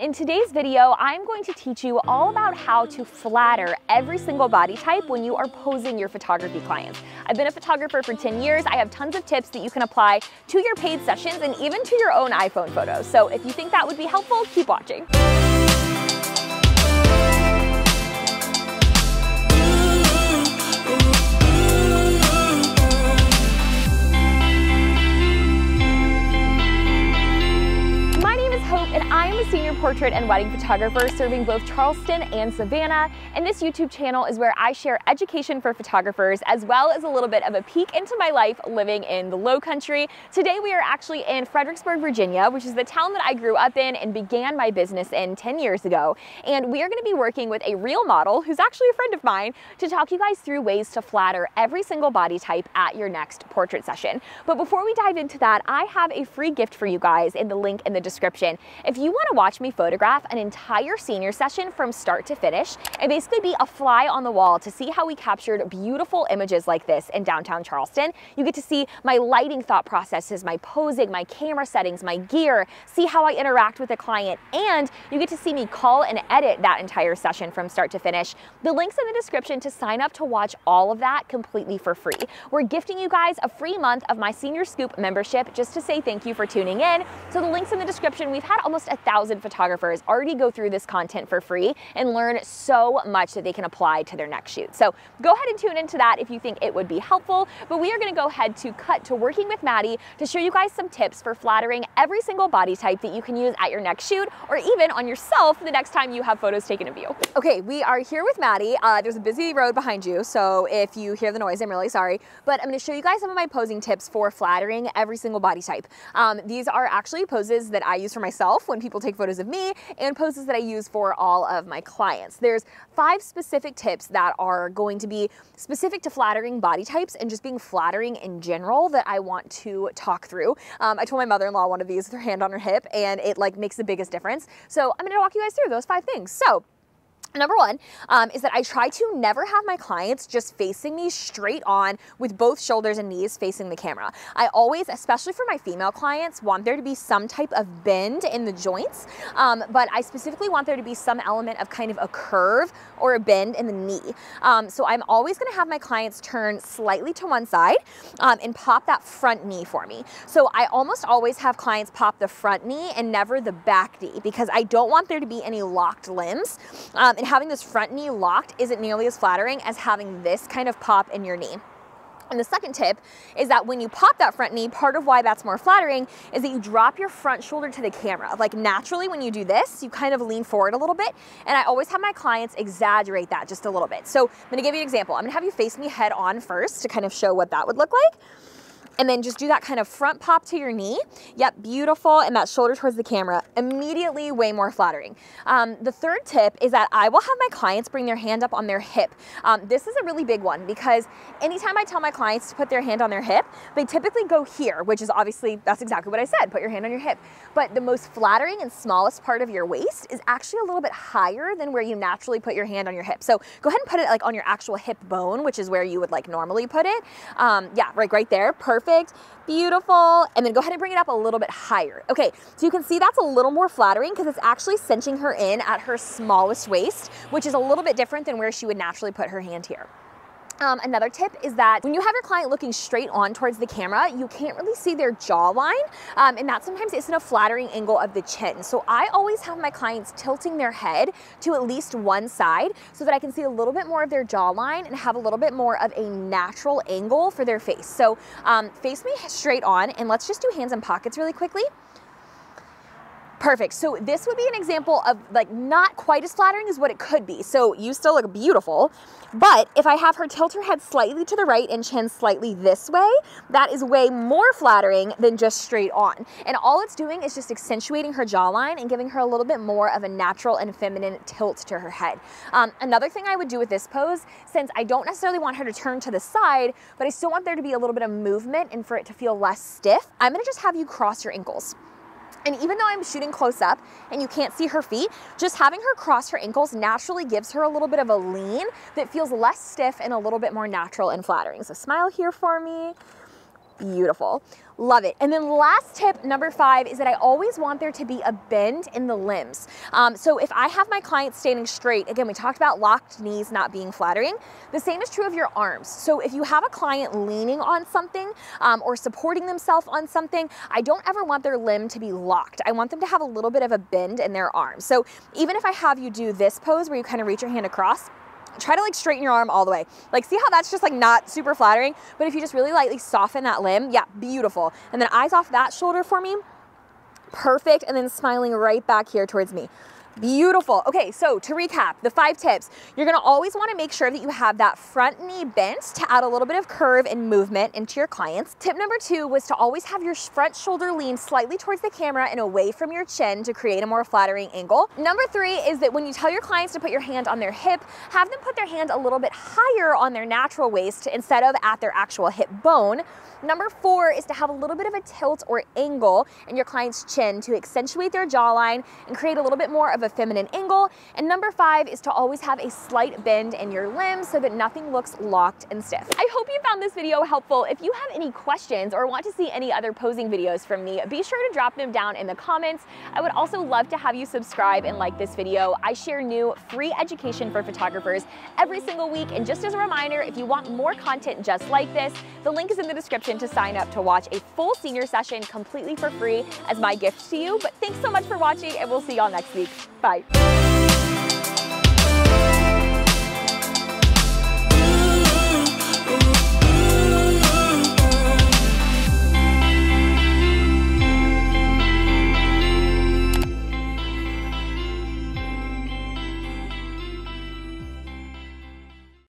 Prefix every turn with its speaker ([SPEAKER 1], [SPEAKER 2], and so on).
[SPEAKER 1] In today's video, I'm going to teach you all about how to flatter every single body type when you are posing your photography clients. I've been a photographer for 10 years. I have tons of tips that you can apply to your paid sessions and even to your own iPhone photos. So if you think that would be helpful, keep watching. And I am a senior portrait and wedding photographer serving both Charleston and Savannah. And this YouTube channel is where I share education for photographers as well as a little bit of a peek into my life living in the Low Country. Today we are actually in Fredericksburg, Virginia, which is the town that I grew up in and began my business in 10 years ago. And we are going to be working with a real model who's actually a friend of mine to talk you guys through ways to flatter every single body type at your next portrait session. But before we dive into that, I have a free gift for you guys in the link in the description. If you want to watch me photograph an entire senior session from start to finish and basically be a fly on the wall to see how we captured beautiful images like this in downtown Charleston, you get to see my lighting thought processes, my posing, my camera settings, my gear, see how I interact with the client, and you get to see me call and edit that entire session from start to finish. The link's in the description to sign up to watch all of that completely for free. We're gifting you guys a free month of my Senior Scoop membership just to say thank you for tuning in. So the link's in the description. We've had almost 1,000 photographers already go through this content for free and learn so much that they can apply to their next shoot. So go ahead and tune into that if you think it would be helpful. But we are going to go ahead to cut to working with Maddie to show you guys some tips for flattering every single body type that you can use at your next shoot or even on yourself the next time you have photos taken of you. Okay, we are here with Maddie. There's a busy road behind you, so if you hear the noise, I'm really sorry. But I'm going to show you guys some of my posing tips for flattering every single body type. These are actually poses that I use for myself when people take photos of me and poses that I use for all of my clients. There's 5 specific tips that are going to be specific to flattering body types and just being flattering in general that I want to talk through. I told my mother-in-law one of these with her hand on her hip, and it makes the biggest difference. So I'm going to walk you guys through those 5 things. So number one is that I try to never have my clients just facing me straight on with both shoulders and knees facing the camera. I always, especially for my female clients, want there to be some type of bend in the joints, but I specifically want there to be some element of kind of a curve or a bend in the knee. So I'm always going to have my clients turn slightly to one side and pop that front knee for me. So I almost always have clients pop the front knee and never the back knee because I don't want there to be any locked limbs. And having this front knee locked isn't nearly as flattering as having this kind of pop in your knee. And the second tip is that when you pop that front knee, part of why that's more flattering is that you drop your front shoulder to the camera. Like naturally when you do this, you kind of lean forward a little bit. And I always have my clients exaggerate that just a little bit. So I'm gonna give you an example. I'm gonna have you face me head on first to kind of show what that would look like. And then just do that kind of front pop to your knee. Yep, beautiful. And that shoulder towards the camera. Immediately way more flattering. The third tip is that I will have my clients bring their hand up on their hip. This is a really big one because anytime I tell my clients to put their hand on their hip, they typically go here, which is obviously, that's exactly what I said, put your hand on your hip. But the most flattering and smallest part of your waist is actually a little bit higher than where you naturally put your hand on your hip. So go ahead and put it like on your actual hip bone, which is where you would like normally put it. Yeah, right there. Perfect, beautiful, and then go ahead and bring it up a little bit higher. Okay, so you can see that's a little more flattering because it's actually cinching her in at her smallest waist, which is a little bit different than where she would naturally put her hand here. Another tip is that when you have your client looking straight on towards the camera, you can't really see their jawline, and that sometimes isn't a flattering angle of the chin. So I always have my clients tilting their head to at least one side so that I can see a little bit more of their jawline and have a little bit more of a natural angle for their face. So face me straight on, and let's just do hands in pockets really quickly. Perfect. So this would be an example of like not quite as flattering as what it could be. So you still look beautiful, but if I have her tilt her head slightly to the right and chin slightly this way, that is way more flattering than just straight on. And all it's doing is just accentuating her jawline and giving her a little bit more of a natural and feminine tilt to her head. Another thing I would do with this pose, since I don't necessarily want her to turn to the side, but I still want there to be a little bit of movement and for it to feel less stiff, I'm going to just have you cross your ankles. And even though I'm shooting close up and you can't see her feet, just having her cross her ankles naturally gives her a little bit of a lean that feels less stiff and a little bit more natural and flattering. So smile here for me. Beautiful. Love it. And then last tip, number 5, is that I always want there to be a bend in the limbs. So if I have my client standing straight, again, we talked about locked knees not being flattering. The same is true of your arms. So if you have a client leaning on something or supporting themselves on something, I don't ever want their limb to be locked. I want them to have a little bit of a bend in their arms. So even if I have you do this pose where you kind of reach your hand across, try to like straighten your arm all the way. Like, see how that's just like not super flattering, but if you just really lightly soften that limb, yeah, beautiful. And then eyes off that shoulder for me. Perfect. And then smiling right back here towards me. Beautiful. Okay, so to recap, the 5 tips, you're gonna always wanna make sure that you have that front knee bent to add a little bit of curve and movement into your clients. Tip number 2 was to always have your front shoulder lean slightly towards the camera and away from your chin to create a more flattering angle. Number 3 is that when you tell your clients to put your hand on their hip, have them put their hand a little bit higher on their natural waist instead of at their actual hip bone. Number 4 is to have a little bit of a tilt or angle in your client's chin to accentuate their jawline and create a little bit more of a feminine angle. And number 5 is to always have a slight bend in your limbs so that nothing looks locked and stiff. I hope you found this video helpful. If you have any questions or want to see any other posing videos from me, be sure to drop them down in the comments. I would also love to have you subscribe and like this video. I share new free education for photographers every single week. And just as a reminder, if you want more content just like this, the link is in the description to sign up to watch a full senior session completely for free as my gift to you. But thanks so much for watching, and we'll see y'all next week. Bye.